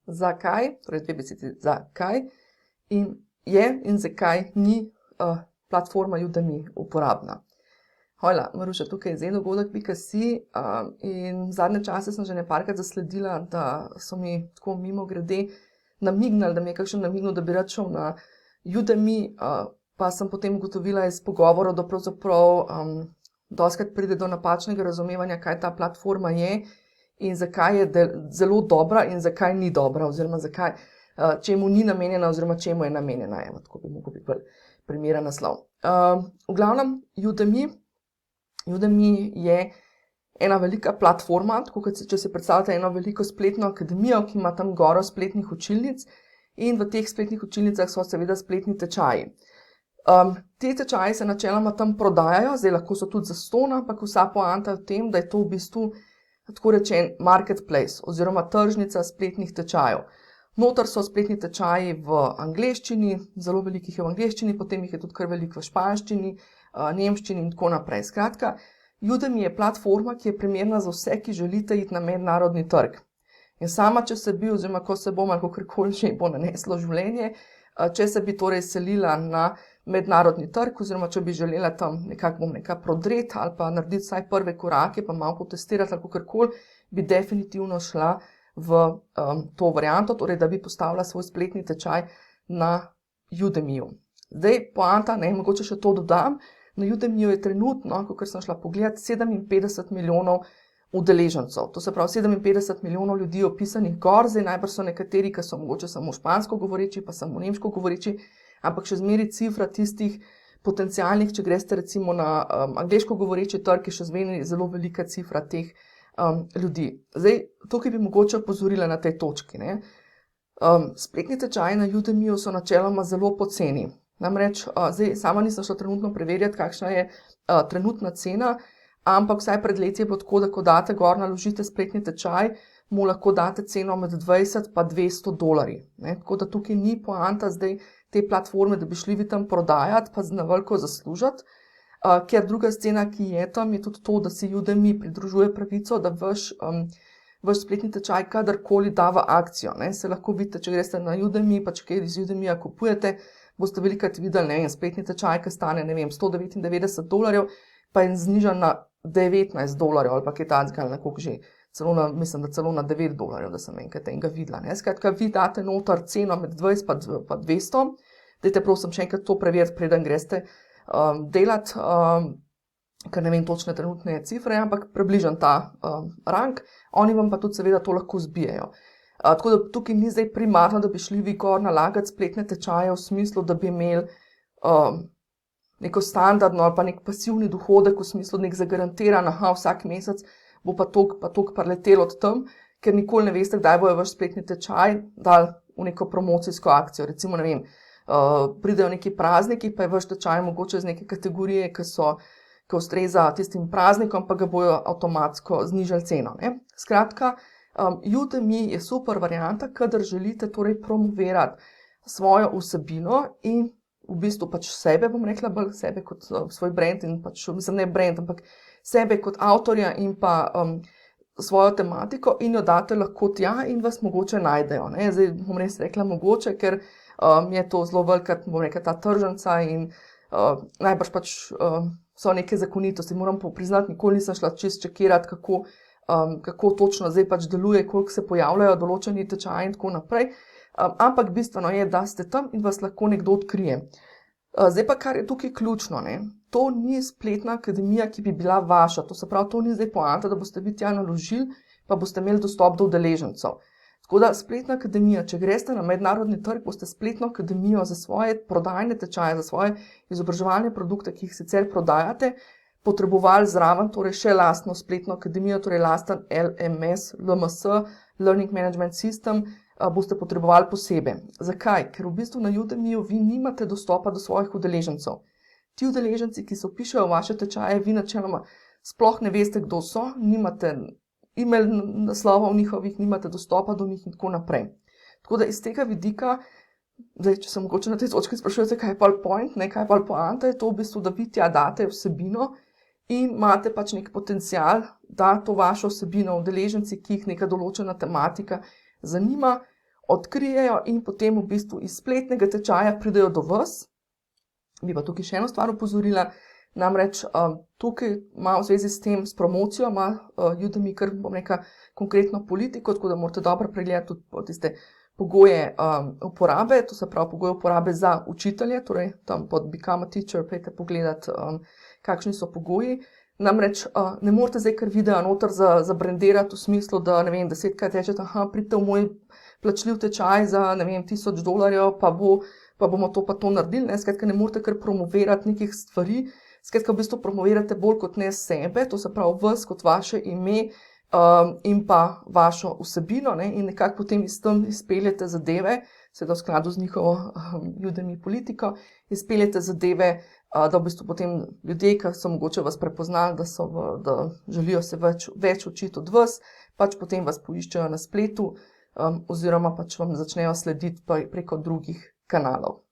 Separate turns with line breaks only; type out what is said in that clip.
zakaj, torej 2 besedi, zakaj in zakaj ni platforma Udemy uporabna. Hojla, Maruša, tukaj je zdogodek.si in zadnje čase sem že nekajkrat zasledila, da so mi tako mimogrede namignili, da mi je kakšen namignil, da bi rad šel na Udemy, pa sem potem ugotovila iz pogovorov, da pravzaprav dostikrat pride do napačnega razumevanja, kaj ta platforma je in zakaj je zelo dobra in zakaj ni dobra, oziroma zakaj, čemu ni namenjena oziroma čemu je namenjena. Evo, tako bi mogel biti bolj primeren naslov. V glavnem, Udemy je ena velika platforma, tako kot če si predstavljate eno veliko spletno akademijo, ki ima tam goro spletnih učilnic in v teh spletnih učilnicah so seveda spletni tečaji. Te tečaji se načeloma tam prodajajo, zdaj lahko so tudi zastonj, ampak vsa poanta je v tem, da je to v bistvu tako rečen marketplace oziroma tržnica spletnih tečajev. Noter so spletni tečaji v angleščini, zelo velikih je v angleščini, potem jih je tudi kar veliko v španščini, nemščini in tako naprej. Skratka, Udemy je platforma, ki je primerna za vse, ki želite iti na mednarodni trg. In sama, če se bi, oziroma ko se bom ali kakorkoli že bo naneslo življenje, če se bi torej selila na mednarodni trg, oziroma če bi želela tam nekako prodreti ali pa narediti vsaj prve korake, pa malo potestirati ali kakorkoli, bi definitivno šla v to varianto, torej da bi postavila svoj spletni tečaj na Udemyju. Zdaj, poanta, mogoče še to dodam, na Udemyju je trenutno, kakor sem šla pogledat, 57 milijonov udeležencev. To se pravi 57 milijonov ljudi opisanih gor, zdaj najbrž so nekateri, ki so mogoče samo špansko govoreči, pa samo nemško govoreči, ampak še zmeri cifra tistih potencialnih, če greste recimo na angleško govoreči trg, je še zmeri zelo velika cifra teh ljudi. Zdaj, tukaj bi mogoče opozorila na tej točki. Spletni tečaji na Udemyju so načeloma zelo poceni. Namreč, zdaj sama nisem šla trenutno preverjati, kakšna je trenutna cena, ampak vsaj pred leti je bilo tako, da ko date gor naložite spletni tečaj, mu lahko date ceno med 20 pa $200. Tako da tukaj ni poanta zdaj te platforme, da bi šli vi tam prodajati, pa na veliko zaslužiti, ker druga scena, ki je tam, je tudi to, da si Udemy pridružuje pravico, da vaš spletni tečaj kadarkoli da v akcijo. Se lahko vidite, če greste na Udemy, pa če kaj iz Udemyja kupujete, boste velikokrat videli, spletni tečaj, ki stane, $199, pa je znižan na $19 ali pa kaj takega, ali nekoliko že, mislim, da celo na $9, da sem enkrat enega videla. Skratka, vi date noter ceno med 20 pa 200, dajte prosim še enkrat to preveriti, preden greste delati, ker ne vem točne trenutne cifre, ampak približan ta rang, oni vam pa tudi seveda to lahko zbijajo. Tako da tukaj ni zdaj primarno, da bi šli vi gor nalagati spletne tečaje v smislu, da bi imeli neko standardno ali pa nek pasivni dohodek v smislu nek zagarantiran, vsak mesec bo pa toliko preletelo od tam, ker nikoli ne veste, kdaj bojo vaš spletni tečaj dali v neko promocijsko akcijo. Recimo, ne vem, pridejo neki prazniki, pa je vaš tečaj mogoče iz neke kategorije, ki ustreza tistim praznikom, pa ga bojo avtomatsko znižali ceno. Skratka, Udemy je super varianta, kadar želite torej promovirati svojo vsebino in v bistvu pač sebe, bom rekla, bolj sebe kot svoj brand in pač, mislim, ne brand, ampak sebe kot avtorja in pa svojo tematiko in jo date lahko tja in vas mogoče najdejo. Zdaj bom res rekla mogoče, ker je to zelo velika, bom rekla, ta tržnica in najbrž pač so neke zakonitosti. Moram priznati, nikoli nisem šla čisto čekirati, kako točno zdaj pač deluje, koliko se pojavljajo določeni tečaji in tako naprej. Ampak bistveno je, da ste tam in vas lahko nekdo odkrije. Zdaj pa, kar je tukaj ključno, to ni spletna akademija, ki bi bila vaša. To se pravi, to ni zdaj poanta, da boste vi tja naložili, pa boste imeli dostop do udeležencev. Tako da spletna akademija, če greste na mednarodni trg, boste spletno akademijo za svoje prodajne tečaje, za svoje izobraževalne produkte, ki jih sicer prodajate, potrebovali zraven, torej še lastno spletno akademijo, torej lasten LMS, Learning Management System, boste potrebovali posebej. Zakaj? Ker v bistvu na Udemyju vi nimate dostopa do svojih udeležencev. Ti udeleženci, ki se vpišejo v vaše tečaje, vi načeloma sploh ne veste, kdo so, nimate e-mail naslovov njihovih, nimate dostopa do njih in tako naprej. Tako da iz tega vidika, zdaj, če se mogoče na tej točki sprašujete, kaj je pa point, kaj je pa poanta, je to v bistvu, da vi tja date vsebino in imate pač nek potencial, da to vašo vsebino udeleženci, ki jih neka določena tematika zanima, odkrijejo in potem v bistvu iz spletnega tečaja pridejo do vas. Bi pa tukaj še eno stvar opozorila, namreč tukaj ima v zvezi s tem, s promocijo, ima Udemy kar, bom rekla, konkretno politiko, tako da morate dobro pregledati tudi tiste pogoje uporabe, to se pravi pogoje uporabe za učitelje, torej tam pod Become a Teacher, pejte pogledati, kakšni so pogoji. Namreč ne morete zdaj kar videa noter zabrendirati v smislu, da ne vem, 10krat rečete, pridite v moj plačljiv tečaj za, ne vem, $1000, pa bomo to pa to naredili, ne, skratka ne morete kar promovirati nekih stvari, skratka v bistvu promovirate bolj kot ne sebe, to se pravi vas kot vaše ime in pa vašo vsebino, ne, in nekako potem iz tem izpeljete zadeve, seveda v skladu z njihovo Udemy politiko, izpeljete zadeve, da v bistvu potem ljudje, ki so mogoče vas prepoznali, da želijo se več učiti od vas, pač potem vas poiščejo na spletu oziroma pač vam začnejo slediti preko drugih kanalov.